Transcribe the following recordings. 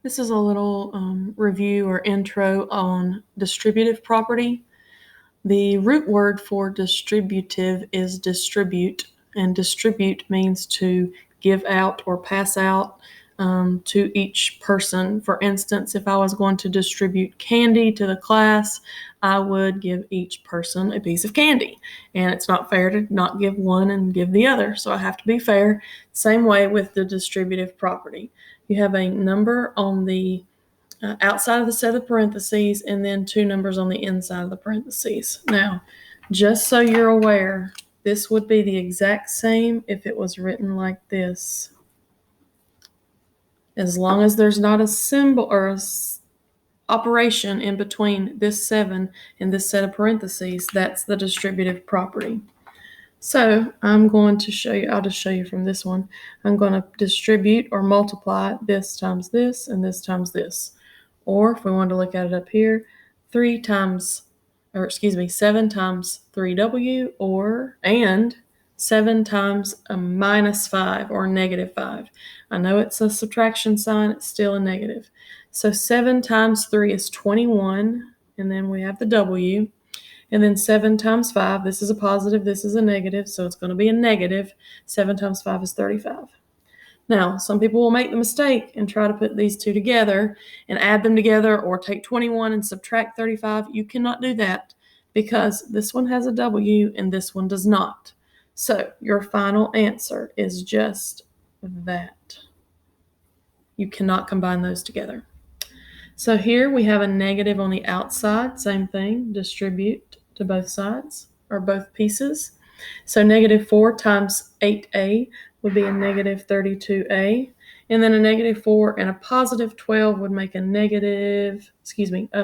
This is a little review or intro on distributive property. The root word for distributive is distribute, and distribute means to give out or pass out to each person. For instance, if I was going to distribute candy to the class, I would give each person a piece of candy. And it's not fair to not give one and give the other, so I have to be fair. Same way with the distributive property. You have a number on the outside of the set of parentheses and then two numbers on the inside of the parentheses. Now, just so you're aware, this would be the exact same if it was written like this. As long as there's not a symbol or a operation in between this 7 and this set of parentheses, that's the distributive property. So I'm going to show you, I'll just show you from this one. I'm going to distribute or multiply this times this and this times this. Or if we wanted to look at it up here, 7 times 3w and 7 times a minus 5 or negative 5. I know it's a subtraction sign, it's still a negative. So 7 times 3 is 21, and then we have the w. And then 7 times 5, this is a positive, this is a negative, so it's going to be a negative. 7 times 5 is 35. Now, some people will make the mistake and try to put these two together and add them together, or take 21 and subtract 35. You cannot do that because this one has a W and this one does not. So your final answer is just that. You cannot combine those together. So here we have a negative on the outside, same thing, distribute to both sides or both pieces. So negative 4 times 8a would be a negative 32a. And then a negative 4 and a positive 12 would make a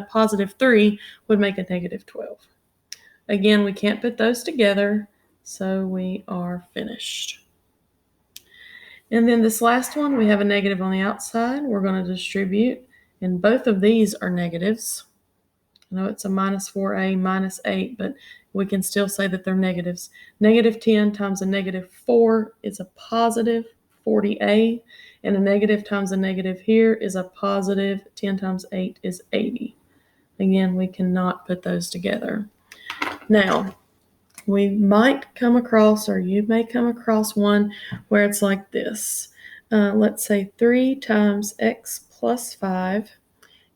positive 3 would make a negative 12. Again, we can't put those together, so we are finished. And then this last one, we have a negative on the outside. We're going to distribute, and both of these are negatives. I know it's a minus 4a, minus 8, but we can still say that they're negatives. Negative 10 times a negative 4 is a positive 40a, and a negative times a negative here is a positive 10 times 8 is 80. Again, we cannot put those together. Now, we might come across, or you may come across one where it's like this. Let's say 3 times x plus 5,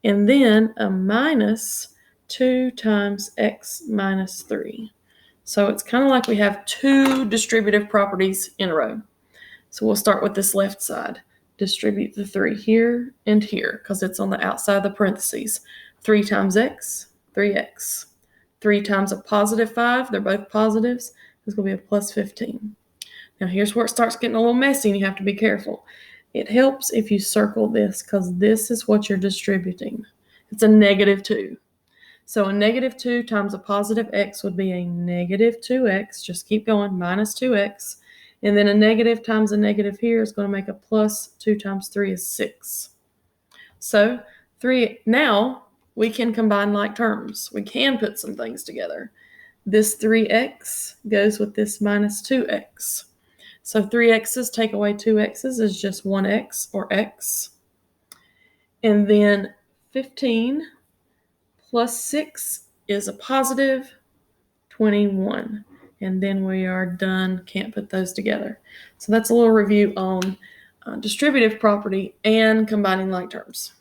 and then a minus 2 times x minus 3. So it's kind of like we have two distributive properties in a row. So we'll start with this left side. Distribute the 3 here and here because it's on the outside of the parentheses. 3 times x, 3x. 3 times a positive 5, they're both positives, it's going to be a plus 15. Now here's where it starts getting a little messy and you have to be careful. It helps if you circle this because this is what you're distributing. It's a negative 2. So a negative 2 times a positive x would be a negative 2x. Just keep going, minus 2x. And then a negative times a negative here is going to make a plus 2 times 3 is 6. So 3, now we can combine like terms. We can put some things together. This 3x goes with this minus 2x. So 3x's take away 2x's is just 1x or x. And then 15 plus 6 is a positive 21. And then we are done. Can't put those together. So that's a little review on distributive property and combining like terms.